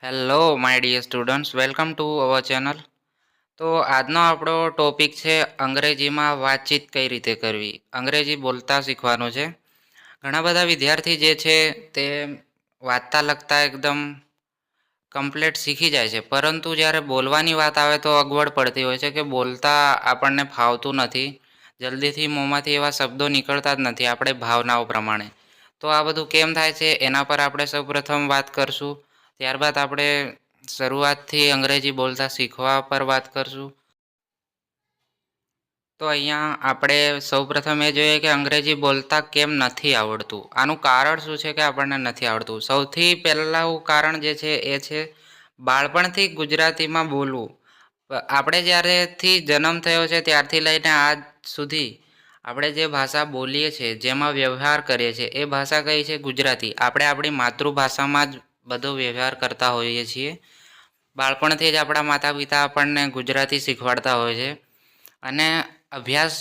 Hello my dear students, welcome to our channel. તો આજનો આપણો ટોપિક છે અંગ્રેજીમાં વાતચીત કઈ રીતે કરવી. અંગ્રેજી બોલતા શીખવાનું છે. ઘણા બધા વિદ્યાર્થી જે છે તે વાંચતા લખતા એકદમ કમ્પ્લીટ શીખી જાય છે, પરંતુ જ્યારે બોલવાની વાત આવે તો અગવડ પડતી હોય છે કે બોલતા આપણને ફાવતું નથી. જલ્દીથી મોંમાંથી એવા શબ્દો નીકળતા જ નથી આપણે ભાવનાઓ પ્રમાણે. તો આ બધું કેમ થાય છે એના પર આપણે સૌપ્રથમ વાત કરશું. ત્યારબાદ આપણે શરૂઆતથી અંગ્રેજી બોલતા શીખવા પર વાત કરશું. તો અહીંયા આપણે સૌપ્રથમ એ જોઈએ કે અંગ્રેજી બોલતા કેમ નથી આવડતું. આનું કારણ શું છે કે આપણને નથી આવડતું. સૌથી પહેલાં કારણ જે છે એ છે બાળપણથી ગુજરાતીમાં બોલવું. આપણે જ્યારેથી જન્મ થયો છે ત્યારથી લઈને આજ સુધી આપણે જે ભાષા બોલીએ છીએ, જેમાં વ્યવહાર કરીએ છીએ, એ ભાષા કઈ છે? ગુજરાતી. આપણે આપણી માતૃભાષામાં જ બધો વ્યવહાર કરતા હોઈએ છીએ. બાળપણથી જ આપણા માતા પિતા આપણને ગુજરાતી શીખવાડતા હોય છે. અને અભ્યાસ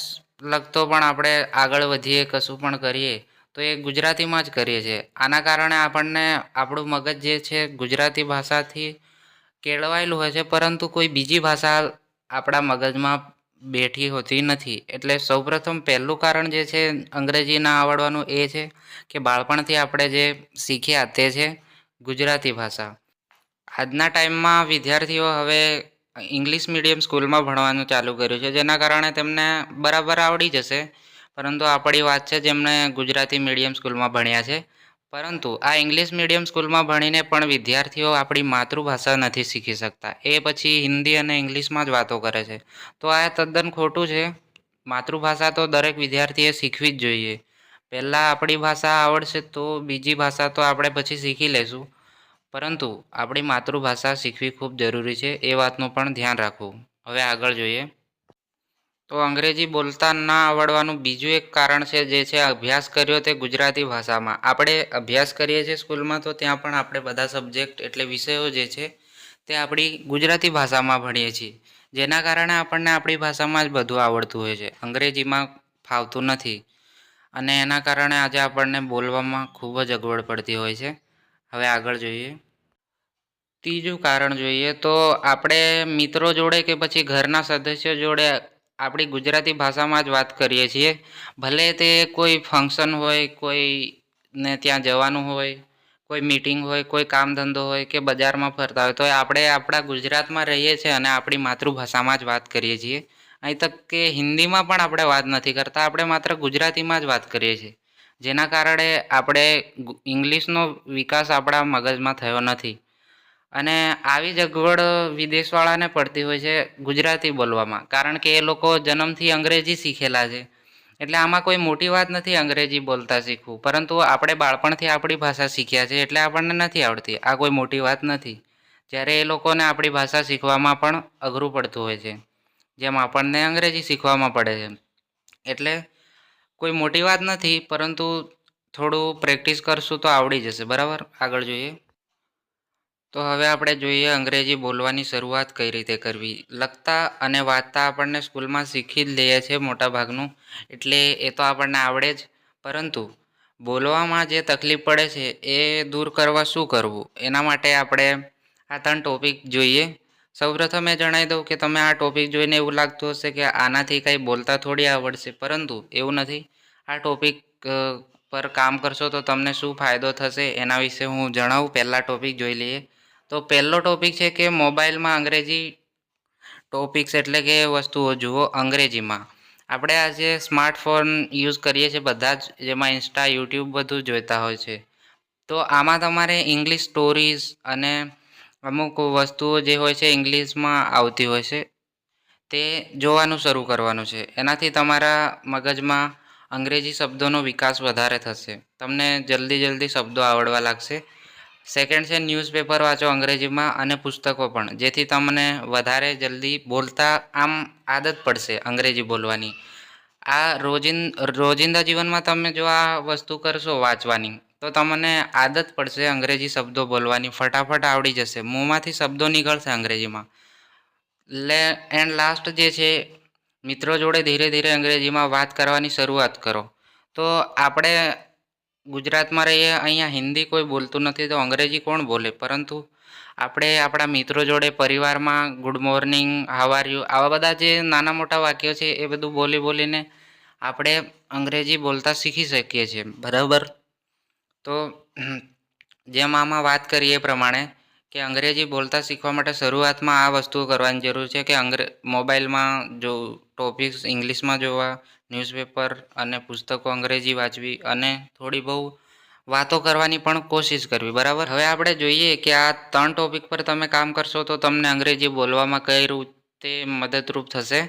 લગતો પણ આપણે આગળ વધીએ, કશું પણ કરીએ તો એ ગુજરાતીમાં જ કરીએ છીએ. આના કારણે આપણને આપણું મગજ જે છે ગુજરાતી ભાષાથી કેળવાયેલું હોય છે, પરંતુ કોઈ બીજી ભાષા આપણા મગજમાં બેઠી હોતી નથી. એટલે સૌપ્રથમ પહેલું કારણ જે છે અંગ્રેજી ના આવડવાનું એ છે કે બાળપણથી આપણે જે શીખ્યા તે છે ગુજરાતી ભાષા. આજના ટાઈમમાં વિદ્યાર્થીઓ હવે ઇંગ્લિશ મીડિયમ સ્કૂલમાં ભણવાનું ચાલુ કર્યું છે, જેના કારણે તેમને બરાબર આવડી જશે. પરંતુ આપણી વાત છે જેમણે ગુજરાતી મીડિયમ સ્કૂલમાં ભણ્યા છે. પરંતુ આ ઇંગ્લિશ મીડિયમ સ્કૂલમાં ભણીને પણ વિદ્યાર્થીઓ આપણી માતૃભાષા નથી શીખી શકતા. એ પછી હિન્દી અને ઇંગ્લિશમાં જ વાતો કરે છે. તો આ તદ્દન ખોટું છે. માતૃભાષા તો દરેક વિદ્યાર્થીએ શીખવી જ જોઈએ. પહેલાં આપણી ભાષા આવડશે તો બીજી ભાષા તો આપણે પછી શીખી લઈશું. પરંતુ આપણી માતૃભાષા શીખવી ખૂબ જરૂરી છે, એ વાતનું પણ ધ્યાન રાખવું. હવે આગળ જોઈએ. તો અંગ્રેજી બોલતા ના આવડવાનું બીજું એક કારણ છે જે છે અભ્યાસ કર્યો તે ગુજરાતી ભાષામાં. આપણે અભ્યાસ કરીએ છીએ સ્કૂલમાં, તો ત્યાં પણ આપણે બધા સબ્જેક્ટ એટલે વિષયો જે છે તે આપણી ગુજરાતી ભાષામાં ભણીએ છીએ. જેના કારણે આપણને આપણી ભાષામાં જ બધું આવડતું હોય છે, અંગ્રેજીમાં ફાવતું નથી. અને એના કારણે આજે આપણને બોલવામાં ખૂબ જ અગવડ પડતી હોય છે. હવે આગળ જોઈએ. ત્રીજું કારણ જોઈએ તો આપણે મિત્રો જોડે કે પછી ઘરના સદસ્યો જોડે આપણી ગુજરાતી ભાષામાં જ વાત કરીએ છીએ. ભલે તે કોઈ ફંક્શન હોય, કોઈને ત્યાં જવાનું હોય, કોઈ મીટિંગ હોય, કોઈ કામ ધંધો હોય કે બજારમાં ફરતા હોય, તો આપણે આપણા ગુજરાતમાં રહીએ છીએ અને આપણી માતૃભાષામાં જ વાત કરીએ છીએ. અહીં તક કે હિન્દીમાં પણ આપણે વાત નથી કરતા, આપણે માત્ર ગુજરાતીમાં જ વાત કરીએ છીએ. જેના કારણે આપણે ઇંગ્લિશનો વિકાસ આપણા મગજમાં થયો નથી. અને આવી જ અગવડ વિદેશવાળાને પડતી હોય છે ગુજરાતી બોલવામાં, કારણ કે એ લોકો જન્મથી અંગ્રેજી શીખેલા છે. એટલે આમાં કોઈ મોટી વાત નથી અંગ્રેજી બોલતા શીખવું, પરંતુ આપણે બાળપણથી આપણી ભાષા શીખ્યા છે એટલે આપણને નથી આવડતી. આ કોઈ મોટી વાત નથી. જ્યારે એ લોકોને આપણી ભાષા શીખવામાં પણ અઘરું પડતું હોય છે, જેમ આપણને અંગ્રેજી શીખવામાં પડે છે. એટલે કોઈ મોટી વાત નથી, પરંતુ થોડું પ્રેક્ટિસ કરશું તો આવડી જશે. બરાબર, આગળ જોઈએ. તો હવે આપણે જોઈએ અંગ્રેજી બોલવાની શરૂઆત કઈ રીતે કરવી. લખતા અને વાંચતા આપણને સ્કૂલમાં શીખી જ લઈએ છીએ મોટાભાગનું, એટલે એ તો આપણને આવડે જ. પરંતુ બોલવામાં જે તકલીફ પડે છે એ દૂર કરવા શું કરવું, એના માટે આપણે આ 3 ટોપિક જોઈએ. સૌપ્રથમ એ જણાવી દઉં કે તમે આ ટોપિક જોઈને એવું લાગતું હશે કે આનાથી કંઈ બોલતા થોડી આવડશે, પરંતુ એવું નથી. આ ટોપિક પર કામ કરશો તો તમને શું ફાયદો થશે એના વિશે હું જણાવું. પહેલા ટોપિક જોઈ લઈએ. તો પહેલો ટોપિક છે કે મોબાઈલમાં અંગ્રેજી ટોપિક્સ એટલે કે વસ્તુઓ જુઓ અંગ્રેજીમાં. આપણે આજે સ્માર્ટફોન યુઝ કરીએ છીએ બધા જ, જેમાં ઇન્સ્ટા, યુટ્યુબ બધું જોઈતા હોય છે. તો આમાં તમારે ઇંગ્લિશ સ્ટોરીઝ અને અમુક વસ્તુઓ જે હોય છે ઇંગ્લિશમાં આવતી હોય છે, તે જોવાનું શરૂ કરવાનું છે. એનાથી તમારા મગજમાં અંગ્રેજી શબ્દોનો વિકાસ વધારે થશે. તમને જલ્દી શબ્દો આવડવા લાગશે. સેકન્ડ છે ન્યૂઝપેપર વાંચો અંગ્રેજીમાં અને પુસ્તકો પણ, જેથી તમને વધારે જલ્દી બોલતા આમ આદત પડશે અંગ્રેજી બોલવાની. આ રોજિંદા જીવનમાં તમે જો આ વસ્તુ કરશો વાંચવાની, તો તમને આદત પડશે અંગ્રેજી શબ્દો બોલવાની, ફટાફટ આવડી જશે, મોંમાંથી શબ્દો નીકળશે અંગ્રેજીમાં. એન્ડ લાસ્ટ જે છે, મિત્રો જોડે ધીરે ધીરે અંગ્રેજીમાં વાત કરવાની શરૂઆત કરો. તો આપણે ગુજરાતમાં રહીએ, અહીંયા હિન્દી કોઈ બોલતું નથી તો અંગ્રેજી કોણ બોલે? પરંતુ આપણે આપણા મિત્રો જોડે પરિવારમાં good morning, how are you આવા બધા જે નાના મોટા વાક્યો છે એ બધું બોલીને આપણે અંગ્રેજી બોલતા શીખી શકીએ છીએ, બરાબર? તો જેમ આમાં વાત કરીએ એ પ્રમાણે કે અંગ્રેજી બોલતા શીખવા માટે શરૂઆતમાં આ વસ્તુઓ કરવાની જરૂર છે કે મોબાઈલમાં જો ટોપિક્સ ઇંગ્લિશમાં જોવા, ન્યૂઝપેપર અને પુસ્તકો અંગ્રેજી વાંચવી અને થોડી બહુ વાતો કરવાની પણ કોશિશ કરવી, બરાબર? હવે આપણે જોઈએ કે આ 3 ટોપિક પર તમે કામ કરશો તો તમને અંગ્રેજી બોલવામાં કઈ રીતે મદદરૂપ થશે.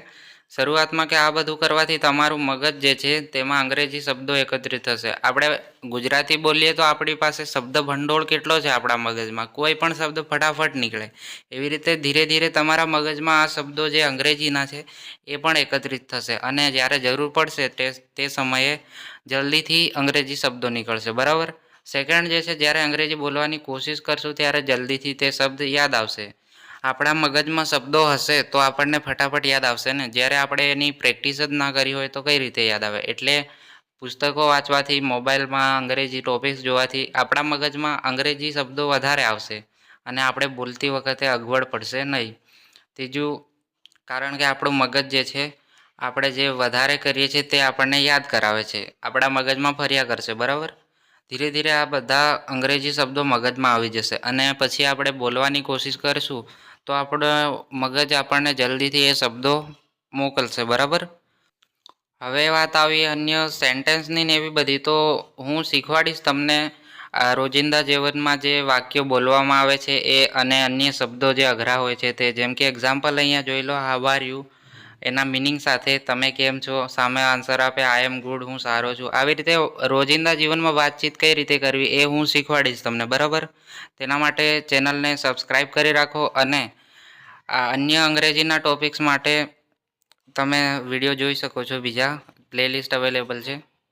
શરૂઆતમાં કે આ બધું કરવાથી તમારું મગજ જે છે તેમાં અંગ્રેજી શબ્દો એકત્રિત થશે. આપણે ગુજરાતી બોલીએ તો આપણી પાસે શબ્દ ભંડોળ કેટલો છે આપણા મગજમાં, કોઈ પણ શબ્દ ફટાફટ નીકળે. એવી રીતે ધીરે ધીરે તમારા મગજમાં આ શબ્દો જે અંગ્રેજીના છે એ પણ એકત્રિત થશે અને જ્યારે જરૂર પડશે તે સમયે જલ્દીથી અંગ્રેજી શબ્દો નીકળશે, બરાબર? સેકન્ડ જે છે, જ્યારે અંગ્રેજી બોલવાની કોશિશ કરશું ત્યારે જલ્દીથી તે શબ્દ યાદ આવશે. આપણા મગજમાં શબ્દો હશે તો આપણને ફટાફટ યાદ આવશે ને. જ્યારે આપણે એની પ્રેક્ટિસ જ ના કરી હોય તો કઈ રીતે યાદ આવે? એટલે પુસ્તકો વાંચવાથી, મોબાઈલમાં અંગ્રેજી ટોપિક્સ જોવાથી આપણા મગજમાં અંગ્રેજી શબ્દો વધારે આવશે અને આપણે બોલતી વખતે અગવડ પડશે નહીં. ત્રીજું કારણ કે આપણું મગજ જે છે આપણે જે વધારે કરીએ છીએ તે આપણને યાદ કરાવે છે, આપણા મગજમાં ફર્યા કરશે, બરાબર? ધીરે ધીરે આ બધા અંગ્રેજી શબ્દો મગજમાં આવી જશે અને પછી આપણે બોલવાની કોશિશ કરીશું તો આપણો મગજ આપણને જલ્દીથી એ શબ્દો મોકલશે, બરાબર? હવે વાત આવી અન્ય સેન્ટેન્સની ને એવી બધી, તો હું શીખવાડીશ તમને રોજિંદા જીવનમાં જે વાક્યો બોલવામાં આવે છે એ અને અન્ય શબ્દો જે અઘરા હોય છે તે. જેમ કે એક્ઝામ્પલ અહીંયા જોઈ લો, હાઉ આર યુ એના મિનિંગ સાથે તમે કેમ છો, સામે આન્સર આપે આઈ એમ ગુડ, હું સારો છું. આવી રીતે રોજિંદા જીવનમાં વાતચીત કઈ રીતે કરવી એ હું શીખવાડીશ તમને, બરાબર? તેના માટે ચેનલને સબસ્ક્રાઈબ કરી રાખો અને આ અન્ય અંગ્રેજીના ટોપિક્સ માટે તમે વિડીયો જોઈ શકો છો, બીજા પ્લેલિસ્ટ અવેલેબલ છે.